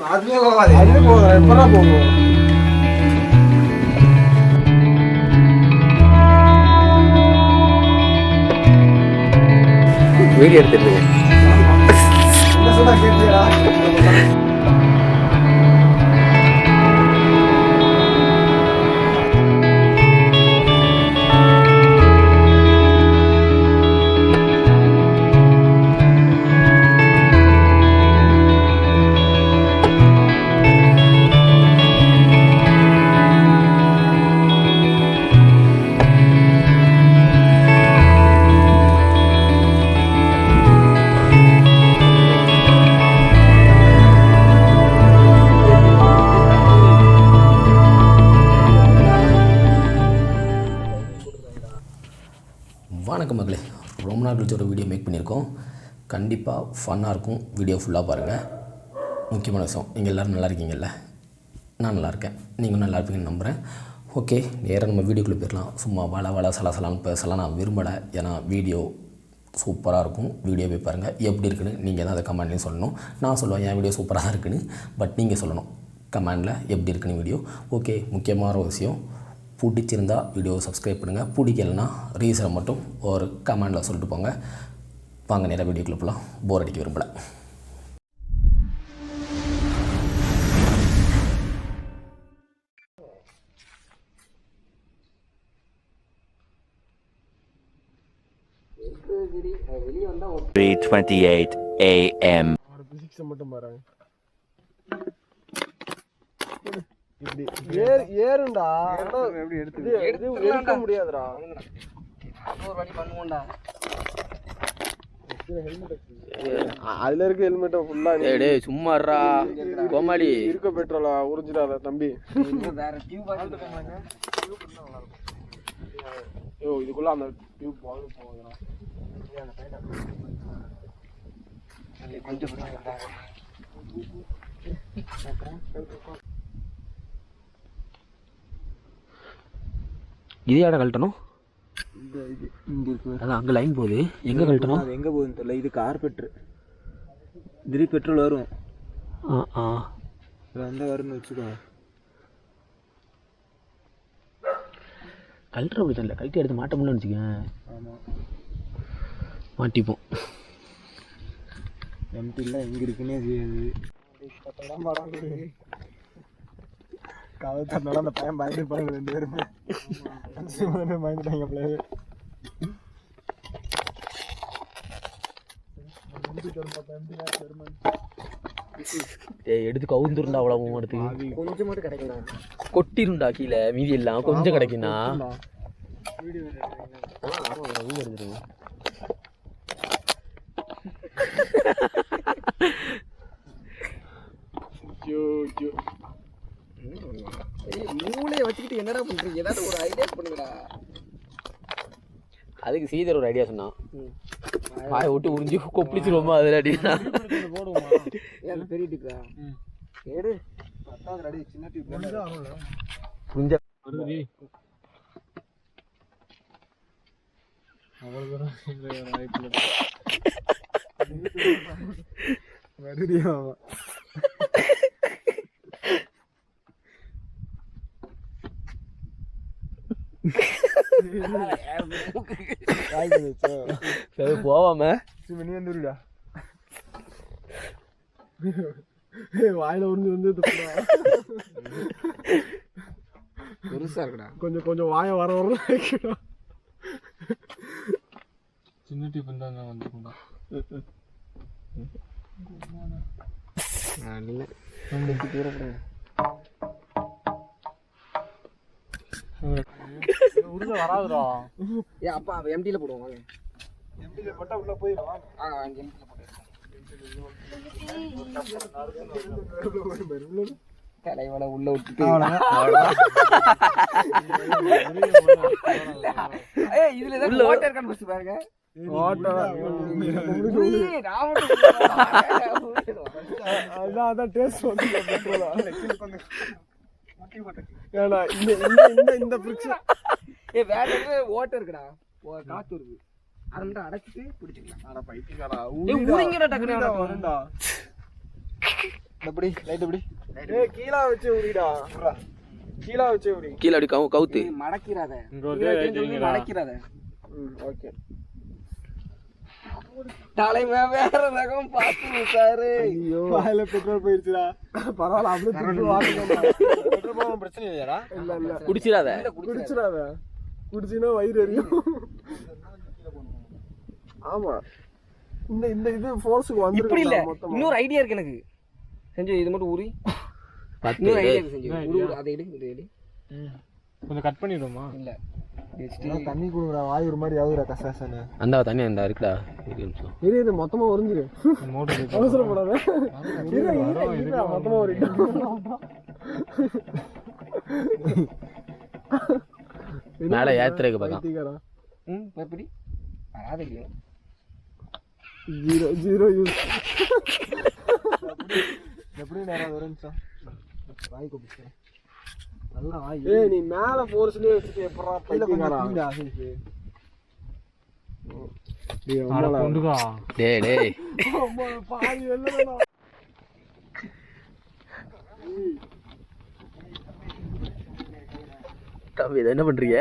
அதுவே போகாது. அதுவே போகுது. எப்படா போகும்? வீடியோ எடுத்துட்டு என்ன சொன்னா கேட்டியா? வணக்கம் மகளே, ரொம்ப நாள் கழிச்சு ஒரு வீடியோ மேக் பண்ணியிருக்கோம். கண்டிப்பாக ஃபன்னாக இருக்கும். வீடியோ ஃபுல்லாக பாருங்கள். முக்கியமான விஷயம், நீங்கள் எல்லோரும் நல்லா இருக்கீங்கல்ல? நான் நல்லா இருக்கேன், நீங்களும் நல்லா இருப்பீங்கன்னு நம்புகிறேன். ஓகே, நேராக நம்ம வீடியோக்குள்ளே போயிடலாம். சும்மா வள சலான்னு பேசலாம் நான் விரும்பலை. ஏன்னா வீடியோ சூப்பராக இருக்கும். வீடியோ போய் பாருங்கள், எப்படி இருக்குன்னு நீங்கள் தான் அதை கமெண்ட்லேயும் சொல்லணும். நான் சொல்லுவேன் என் வீடியோ சூப்பராக தான் இருக்குன்னு, பட் நீங்கள் சொல்லணும் கமெண்டில் எப்படி இருக்குன்னு வீடியோ. ஓகே, முக்கியமான ஒரு விஷயம், பிடிச்சிருந்தா வீடியோ சப்ஸ்கிரைப் பண்ணுங்கள். பிடிக்கலன்னா ரீசனை மட்டும் ஒரு கமெண்டில் சொல்லிட்டு போங்க. வாங்க நேராக வீடியோக்குள்ள போகலாம். போர் அடிக்க விரும்பலை. வெளியே வந்தா 3:28 AM. மட்டும் பாருங்க. ஏறுண்டா. எப்படி எடுக்க முடியாதுடா. ஒரு வழி பண்ணுவோம்டா. அதுல இருக்க ஹெல்மெட் ஃபுல்லா டேய் சும்மாறா கோமாளி இருக்க பெட்ரோலா உறிஞ்சிடாத தம்பி. வேற டியூப் போட்டுக்கோங்க. ஐயோ இதுக்குள்ள அந்த டியூப் போகுதுடா. கொஞ்சம் இது யாரை கழட்டணும்? அதான் அங்கே லைன் போகுது. எங்கே கழட்டணும்? அது எங்கே போகுதுன்னு தெரியல. இது கார்பெட்ரு. திடீர் பெட்ரோல் வரும். இதில் வந்தால் வரும்னு வச்சுக்கோ. கழட்டுற அப்படி தெரியல. கழட்டி எடுத்து மாட்ட முடியலன்னு வச்சுக்கேன். ஆமாம், மாட்டிப்போம். எம்டிலாம் எங்கே இருக்குன்னே தெரியாது. கவலை அந்த பையன் பயந்துருப்பாங்க ரெண்டு பேருமே. பயந்துட்டாங்க பிள்ளைங்க. எடுத்து கவுந்துருண்டா அவ்வளவு எடுத்து கொஞ்சம் மட்டும் கிடைக்கலாம். கொட்டிருண்டா கீழே. மீதி எல்லாம் கொஞ்சம் கிடைக்குண்ணா. மூளையை வச்சுக்கிட்டு என்னடா பண்றீங்க? ஏதாவது ஒரு ஐடியா பண்ணுங்கடா. அதுக்கு சீதர் ஒரு ஐடியா சொன்னான். வாயை விட்டு உறிஞ்சி கொப்பிடிச்சிருவோமா அதில் அடினா போடுவோமா? ஏன் பெரிய டிப்பா ஏடு 10வது அடி சின்ன டிப் புரிஞ்ச மறுபடியும் போவாம நீ வந்துருடா. வாயில உறிஞ்சு பெருசா இருக்குடா. கொஞ்சம் வாய வர சின்ன டிப் இருந்தால் வந்துருக்கும்டா. உள்ள வராதுடா. ஏ அப்பா எம்டில போடுவோம். எம்டில போட்டா உள்ள போயிடும். எம்டில போடு. தலைவல உள்ள விட்டுட்டு இதுல ஏதோ வாட்டர் இருக்கான்னு பஸ் பாருங்க. அதான் டேஸ்ட் வந்து இந்த ஃபிரிக்ஷன் வேற வாட்டர் இருக்குடா. காத்து இருக்கு. அதை மட்டும் அடைச்சிட்டு பிடிச்சிக்கலாம். அட பைத்தியக்காரா. ஊறிங்கடா டக்குனு வரும்டா. எப்படி லைட் எப்படி ஏய் கீழே வச்சு விடுடா கீழே வச்சு விடு கீழே அப்படி கவுத்து மடக்கிறாத இங்க ஒரு மடக்கிறாத ஓகே தலைமை வேற ரகம் பார்த்து சாரு ஐயோ வாயில பெட்ரோல் போயிடுச்சுடா பரவாயில்ல அப்படியே திருப்பி வாங்குங்க பெட்ரோல் போக பிரச்சனை இல்லையாடா இல்ல குடிச்சிடாத குடிச்சிடாத குடிச்சினா வயிறு எரியும் ஆமா இந்த இந்த இது ஃபோர்ஸ்க்கு வந்து இப்படி இல்ல இன்னொரு ஐடியா இருக்கு எனக்கு செஞ்சு இது மட்டும் ஊறி இன்னொரு ஐடியா இருக்கு செஞ்சு ஊரு அதை எடு இது எடு கொஞ்சம் கட் பண்ணிடுமா இல்ல தண்ணி குடுங்கடா வாய் ஒரு மாதிரி ஆகுதுடா கசாசன அந்த தண்ணி அந்த இருக்குடா ஒரு நிமிஷம் இது மொத்தமா உறிஞ்சிரு அவசரப்படாத இது மொத்தமா உறிஞ்சிரு மேல ஏத்துறதுக்கு பக்கம் எப்படி வராது இல்லையா ஜீரோ யூஸ் எப்படி நேரம் ஒரு நிமிஷம் வாய் கொப்பிச்சேன் நல்லா வாய் ஏய் நீ மேல ஃபோர்ஸ்லயே வச்சிட்டு எப்பறா பைத்தியக்காரா டேய் டேய் பாதி வெள்ளடா தம்பி இதை என்ன பண்றீங்க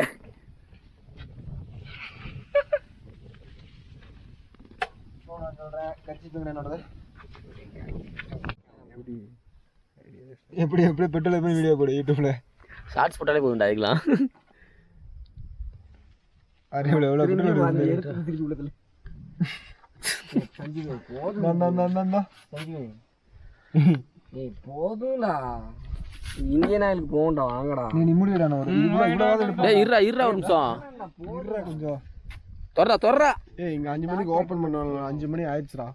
எப்படி எப்படி பெட்ரோல் எப்படி வீடியோ போடு யூடியூப்ல ஷார்ட்ஸ் போட்டாலே போதும்டா அதுக்கலாம் அரே எவ்வளவு பெட்ரோல் திருப்பி உள்ளதுல ஏய் போதும்டா இந்தியன் ஆயிலுக்கு போகண்டா வாங்கடா நீ முடிடா நான் டேய் இருடா ஒரு நிமிஷம் கொஞ்சம் தொறடா ஏய் இங்க 5 மணிக்கு ஓபன் பண்ணுவாங்க 5 மணி ஆயிடுச்சுடா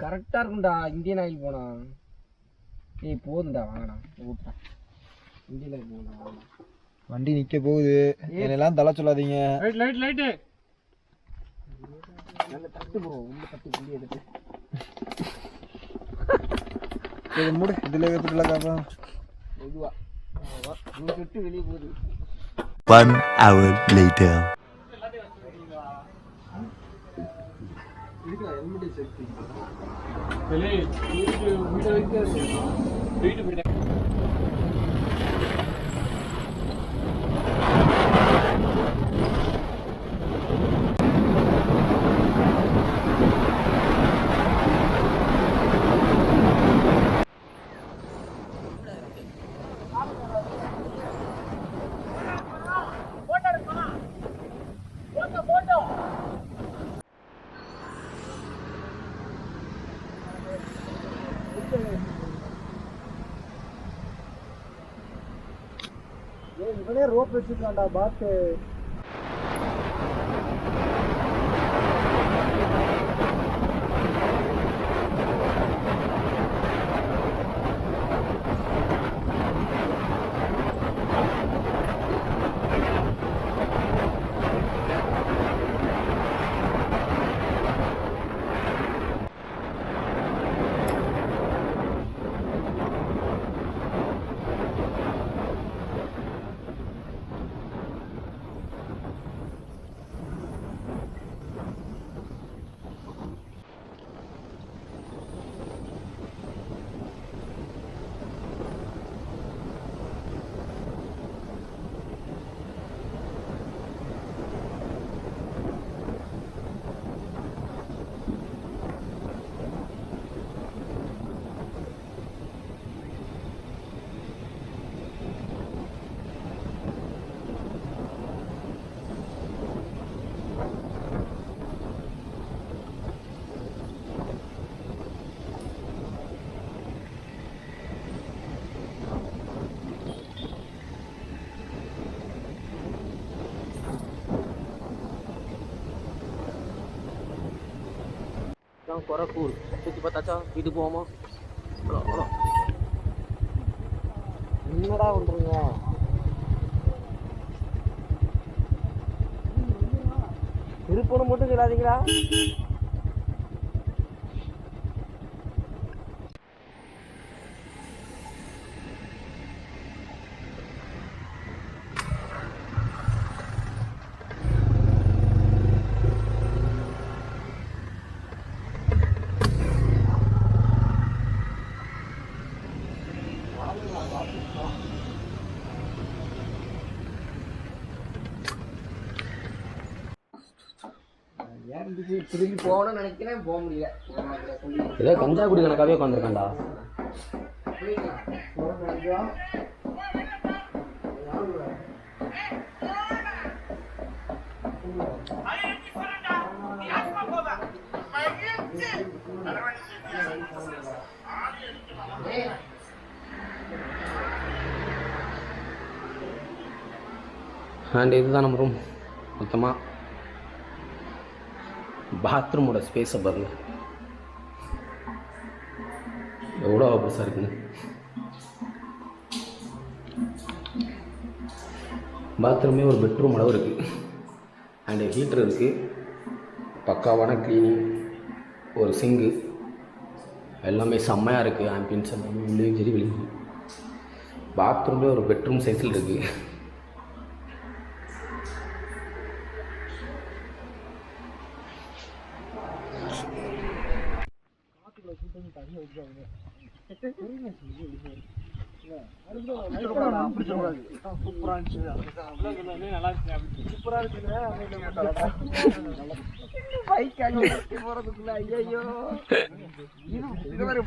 கரெக்டா இருக்கும்டா இந்தியன் ஆயில் போனா ஏய் போதும்டா வாங்கடா ஊட்டா இந்தியன் ஆயில் போனா வண்டி நிக்க போகுது என்னெல்லாம் தலை சொல்லாதீங்க லைட் நல்ல தட்டு ப்ரோ உள்ள தட்டு புள்ளி எடுத்து இது மூடு இதுல ஏத்துடல காப்பா மெதுவா நீ விட்டு வெளிய போகுது 1 hour later இதுக்கு ஹெல்மெட் சேஃப்டி இவனே ரோப் வச்சிருக்கான்டா பாத்து குறை கூறு சுற்றி பார்த்தாச்சா வீட்டுக்கு போவோமா என்னடா பண்றீங்க திருப்பணம் மட்டும் சொல்லாதீங்களா ஏறிச்சு திரும்பி போகணும்னு நினைக்கிறேன், போக முடியல. ஏதோ கஞ்சா குடி கணக்காகவே உட்காந்துருக்காண்டா. அண்ட் இதுதான் நம்ம ரூம். மொத்தமாக பாத்ரூமோட ஸ்பேஸை பாருங்க எவ்வளோ பெருசாக இருக்குங்க. பாத்ரூமே ஒரு பெட்ரூம் அளவு இருக்குது. அண்டு ஹீட்டர் இருக்குது, பக்காவான க்ளீனிங், ஒரு சிங்கு, எல்லாமே செம்மையாக இருக்குது. ஆம்பியன்ஸ் எல்லாமே உள்ளேயும் சரி வெளியும். பாத்ரூம்லேயே ஒரு பெட்ரூம் சைஸில் இருக்குது.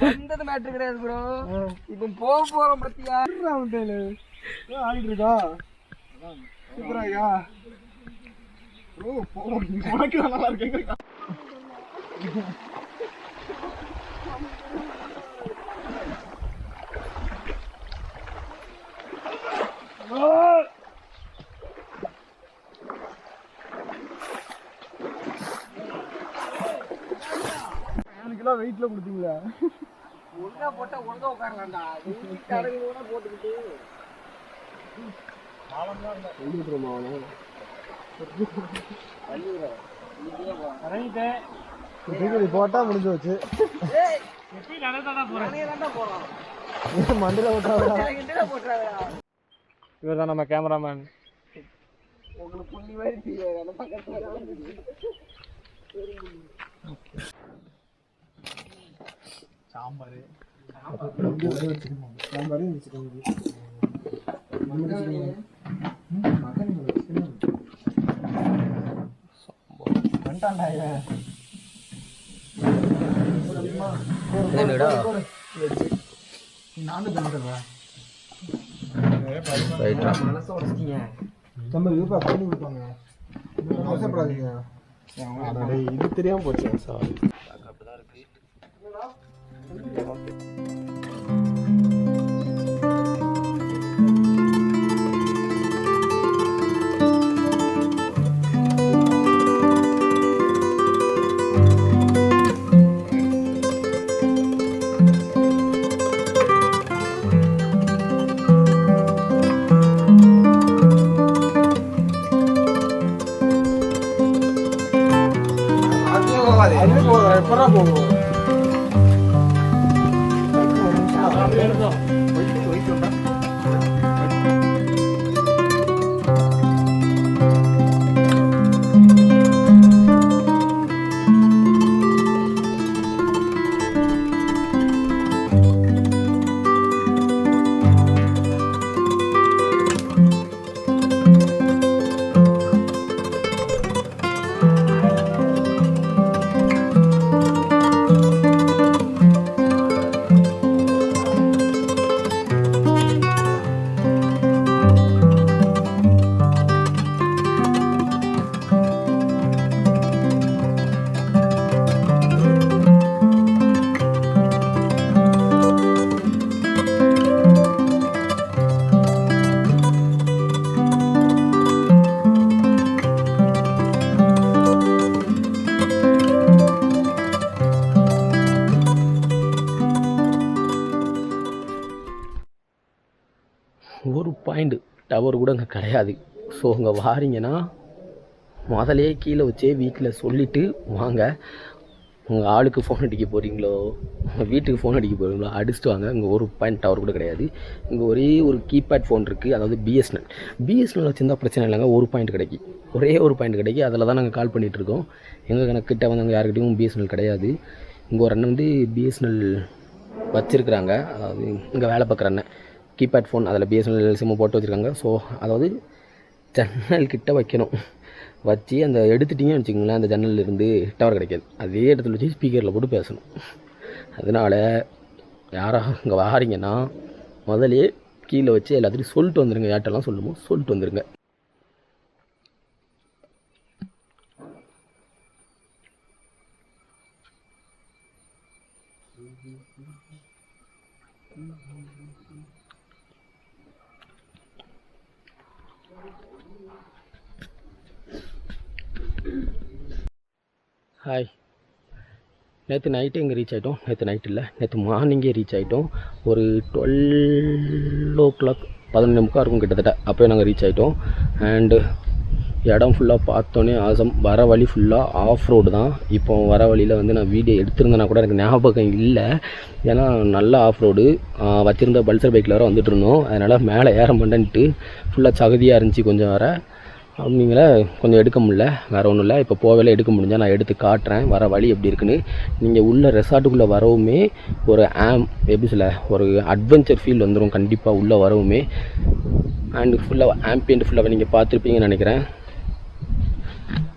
வந்தது மேட்ரு கிடையாது ப்ரோ, இப்போ போக போறோம் பத்தியா. ஆடிட்டு இருக்கா சூப்பராயா உனக்கு நல்லா இருக்கு. எனக்குலாம் வெயிட்ல கொடுத்தீங்களா? ஒழுங்கா போட்டா ஒழுங்கா உட்காரலாம்டா. கடவுளோட போட்டுக்கிட்டு போட்டா முடிஞ்சு வச்சு மண்டல போட்டாங்க. இவர் தான் நம்ம கேமராமேன். உங்களுக்கு புள்ளி மாதிரி தெரியாது பக்கத்துல. சாம்பார் மனசை உடச்சிட்டீங்க. இது தெரியாம போச்சு சார். ஒரு பாயிண்ட் டவர் கூட அங்கே கிடையாது. ஸோ அங்கே வாரீங்கன்னா முதலே கீழே வச்சே வீட்டில் சொல்லிவிட்டு வாங்க. உங்கள் ஆளுக்கு ஃபோன் அடிக்க போகிறீங்களோ, உங்கள் வீட்டுக்கு ஃபோன் அடிக்க போகிறீங்களோ அடிச்சுட்டு வாங்க. இங்கே ஒரு பாயிண்ட் டவர் கூட கிடையாது. இங்கே ஒரே ஒரு கீபேட் ஃபோன் இருக்குது, அதாவது பிஎஸ்என்எல் வச்சுருந்தா பிரச்சனை இல்லைங்க. ஒரு பாயிண்ட் கிடைக்கி, ஒரே ஒரு பாயிண்ட் கிடைக்கி. அதில் தான் நாங்கள் கால் பண்ணிகிட்ருக்கோம். எங்கள் கணக்கிட்ட வந்து அங்கே யாருக்கிட்டையும் பிஎஸ்என்எல் கிடையாது. இங்கே ஒரு அண்ணன் வந்து பிஎஸ்என்எல் வச்சுருக்குறாங்க, அதாவது இங்கே வேலை பார்க்குற அண்ணன். கீபேட் ஃபோன் அதில் பிஎஸ்என்எல் சிம்மு போட்டு வச்சுருக்காங்க. ஸோ அதாவது ஜன்னல் கிட்ட வைக்கணும். வச்சு அந்த எடுத்துட்டிங்கன்னு வச்சுக்கோங்களேன், அந்த ஜன்னல்லேருந்து டவர் கிடைக்காது. அதே இடத்துல வச்சு ஸ்பீக்கரில் போட்டு பேசணும். அதனால் யாராக இங்கே வாரீங்கன்னா முதலே கீழே வச்சு எல்லாத்தையும் சொல்லிட்டு வந்துடுங்க. யார்ட்டெல்லாம் சொல்லுமோ சொல்லிட்டு வந்துடுங்க. ஹாய், நேற்று நைட்டு இங்கே ரீச் ஆகிட்டோம். நேற்று நைட்டு இல்லை, நேற்று மார்னிங்கே ரீச் ஆகிட்டோம். ஒரு 12 o'clock 11:45 இருக்கும் கிட்டத்தட்ட. அப்போயே நாங்கள் ரீச் ஆகிட்டோம். அண்டு இடம் ஃபுல்லாக பார்த்தோன்னே ஆசம். வர வழி ஃபுல்லாக ஆஃப் ரோடு தான். இப்போ வர வழியில் வந்து நான் வீடியோ எடுத்திருந்தேன்னா கூட எனக்கு ஞாபகம் இல்லை. ஏன்னா நல்லா ஆஃப் ரோடு வச்சுருந்த பல்சர் பைக்கில் வர வந்துட்டு இருந்தோம். அதனால் மேலே ஏற மாட்டேன்ட்டு ஃபுல்லாக சகதியாக இருந்துச்சு கொஞ்சம் வர. அப்படிங்கள கொஞ்சம் எடுக்க முடியல, வேறு ஒன்றும் இல்லை. இப்போ போகவே எடுக்க முடிஞ்சால் நான் எடுத்து காட்டுறேன் வர வழி எப்படி இருக்குன்னு. நீங்கள் உள்ள ரெசார்ட்டுக்குள்ளே வரவுமே ஒரு எப்படி சொல்ல, ஒரு அட்வென்ச்சர் ஃபீல் வந்துடும் கண்டிப்பாக உள்ளே வரவுமே. அண்டு ஃபுல்லாக ஆம்பியன்ட் ஃபுல்லாக நீங்கள் பார்த்துருப்பீங்கன்னு நினைக்கிறேன்.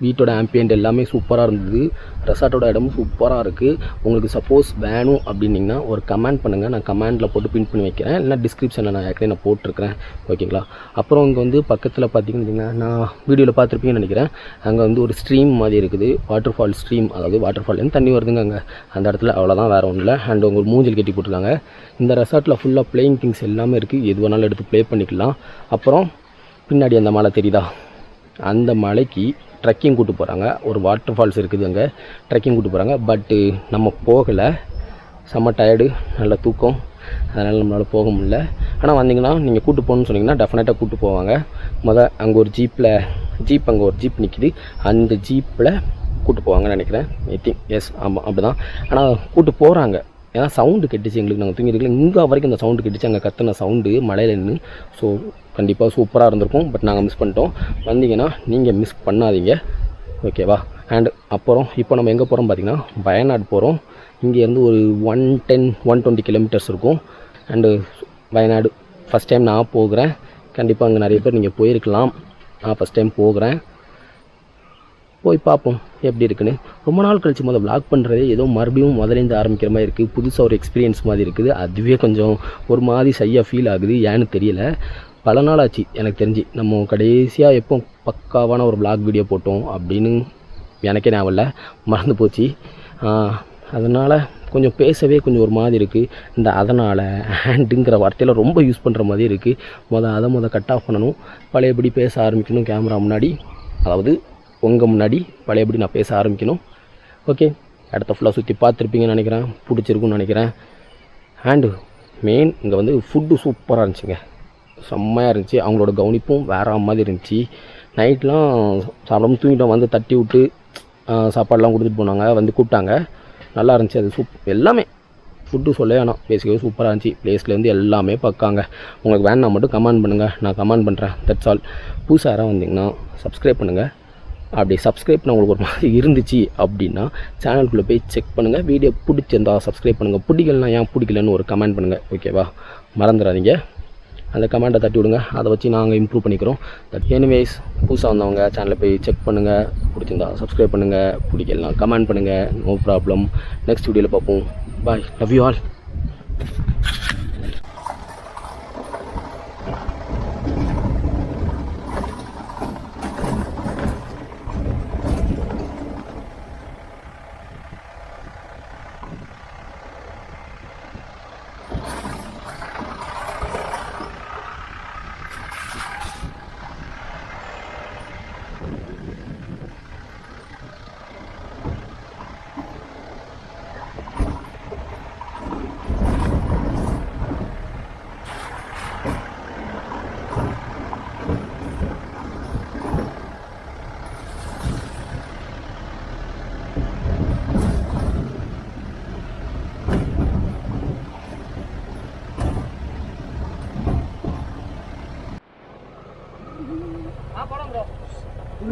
வீட்டோட ஆம்பியன்ட் எல்லாமே சூப்பராக இருந்தது. ரெசார்ட்டோட இடமும் சூப்பராக இருக்குது. உங்களுக்கு சப்போஸ் வேணும் அப்படின்னிங்கன்னா ஒரு கமெண்ட் பண்ணுங்கள். நான் கமெண்டில் போட்டு பின் பண்ணி வைக்கிறேன், இல்லைனா டிஸ்கிரிப்ஷனில் நான் ஏற்கனவே நான் போட்டிருக்கிறேன். ஓகேங்களா? அப்புறம் இங்கே வந்து பக்கத்தில் பார்த்தீங்கன்னு நான் வீடியோவில் பார்த்துருப்பீங்கன்னு நினைக்கிறேன். அங்கே வந்து ஒரு ஸ்ட்ரீம் மாதிரி இருக்குது, வாட்டர் ஃபால் ஸ்ட்ரீம். அதாவது வாட்டர் ஃபால்லேருந்து தண்ணி வருதுங்க அங்கே அந்த இடத்துல. அவ்வளோதான், வேறு ஒன்றும் இல்லை. அண்ட் உங்களுக்கு மூஞ்சில் கட்டி போட்டிருக்காங்க. இந்த ரெசார்ட்டில் ஃபுல்லாக பிளேயிங் திங்ஸ் எல்லாமே இருக்குது. எது வேணாலும் எடுத்து ப்ளே பண்ணிக்கலாம். அப்புறம் பின்னாடி அந்த மலை தெரியுதா, அந்த மலைக்கு ட்ரெக்கிங் கூட்டு போகிறாங்க. ஒரு வாட்டர் ஃபால்ஸ் இருக்குது அங்கே, ட்ரெக்கிங் கூட்டு போகிறாங்க. பட்டு நம்ம போகலை, செம்ம டயர்டு, நல்ல தூக்கம். அதனால் நம்மளால் போக முடியல. ஆனால் வந்தீங்கன்னா நீங்கள் கூட்டு போகணுன்னு சொன்னீங்கன்னா டெஃபினட்டாக கூட்டு போவாங்க. அங்கே ஒரு அங்கே ஒரு ஜீப் நிற்கிது. அந்த ஜீப்பில் கூட்டு போவாங்கன்னு நினைக்கிறேன். ஐ திங்க் எஸ், ஆமாம் அப்படி தான். ஆனால் கூட்டு போகிறாங்க. ஏன்னா சவுண்டு கெட்டுச்சு எங்களுக்கு, நாங்கள் தூங்கிருக்கல. இங்கே வரைக்கும் அந்த சவுண்டு கெட்டுச்சு, அங்கே கத்துன சவுண்டு மலையில் நின்று. ஸோ கண்டிப்பாக சூப்பராக இருந்திருக்கும். பட் நாங்கள் மிஸ் பண்ணிட்டோம். வந்தீங்கன்னா நீங்கள் மிஸ் பண்ணாதீங்க, ஓகேவா? அண்டு அப்புறம் இப்போ நம்ம எங்கே போகிறோம் பார்த்தீங்கன்னா வயநாடு போகிறோம். இங்கேருந்து ஒரு 120 கிலோமீட்டர்ஸ் இருக்கும். அண்டு வயநாடு ஃபஸ்ட் டைம் நான் போகிறேன். கண்டிப்பாக அங்கே நிறைய பேர் நீங்கள் போயிருக்கலாம். நான் ஃபஸ்ட் டைம் போகிறேன். போய் பார்ப்போம் எப்படி இருக்குன்னு. ரொம்ப நாள் கழிச்சு vlog பண்ணுறதே ஏதோ மறுபடியும் முதலேருந்து ஆரம்பிக்கிற மாதிரி இருக்குது. புதுசாக ஒரு எக்ஸ்பீரியன்ஸ் மாதிரி இருக்குது. அதுவே கொஞ்சம் ஒரு மாதிரி சையாக ஃபீல் ஆகுது. ஏன்னு தெரியல. பல நாள் ஆச்சு எனக்கு தெரிஞ்சு. நம்ம கடைசியாக எப்போ பக்காவான ஒரு vlog வீடியோ போட்டோம் அப்படின்னு எனக்கே ஞாபகம் இல்லை, மறந்து போச்சு. அதனால் கொஞ்சம் பேசவே கொஞ்சம் ஒரு மாதிரி இருக்குது. இந்த அதனால் ஹேண்டுங்கிற வார்த்தையில் ரொம்ப யூஸ் பண்ணுற மாதிரி இருக்குது. அதை கட் ஆஃப் பண்ணணும். பழையபடி பேச ஆரம்பிக்கணும் கேமரா முன்னாடி, அதாவது உங்கள் முன்னாடி பழையபடி நான் பேச ஆரம்பிக்கணும். ஓகே, இடத்த ஃபுல்லாக சுற்றி பார்த்துருப்பீங்கன்னு நினைக்கிறேன், பிடிச்சிருக்குன்னு நினைக்கிறேன். அண்டு மெயின் இங்கே வந்து ஃபுட்டு சூப்பராக இருந்துச்சுங்க, செம்மையாக இருந்துச்சு. அவங்களோட கவனிப்பும் வேறு மாதிரி இருந்துச்சு. நைட்லாம் சாப்பிடாம தூங்கிட்டோம். வந்து தட்டி விட்டு சாப்பாடெலாம் கொடுத்துட்டு போனாங்க, வந்து கூப்பிட்டாங்க. நல்லா இருந்துச்சு அது. எல்லாமே ஃபுட்டு சொல்ல வேணாம், பேசிக்கவே சூப்பராக இருந்துச்சு. பிளேஸ்லேருந்து எல்லாமே பக்காங்க. உங்களுக்கு வேணா மட்டும் கமெண்ட் பண்ணுங்கள், நான் கமெண்ட் பண்ணுறேன். That's all. புதுசாக யாராவது வந்தீங்கன்னா சப்ஸ்கிரைப் பண்ணுங்கள். அப்படி சப்ஸ்கிரைப் பண்ண உங்களுக்கு ஒரு மாதிரி இருந்துச்சு அப்படின்னா சேனலுக்குள்ளே போய் செக் பண்ணுங்கள். வீடியோ பிடிச்சிருந்தா சப்ஸ்கிரைப் பண்ணுங்கள். பிடிக்கலனா ஏன் பிடிக்கலன்னு ஒரு கமெண்ட் பண்ணுங்கள், ஓகேவா? மறந்துடாதீங்க, அந்த கமெண்ட்டை தட்டி விடுங்க. அதை வச்சு நாங்கள் இம்ப்ரூவ் பண்ணிக்கிறோம். எனிவேஸ், புதுசாக வந்தவங்க சேனலில் போய் செக் பண்ணுங்கள். பிடிச்சிருந்தா சப்ஸ்கிரைப் பண்ணுங்கள், பிடிக்கலாம் கமெண்ட் பண்ணுங்கள். No problem. நெக்ஸ்ட் வீடியோவில் பார்ப்போம். பாய், லவ் யூ ஆல்.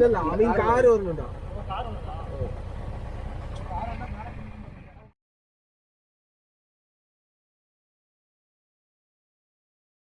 இல்ல அவன் கார் வரணும்டா.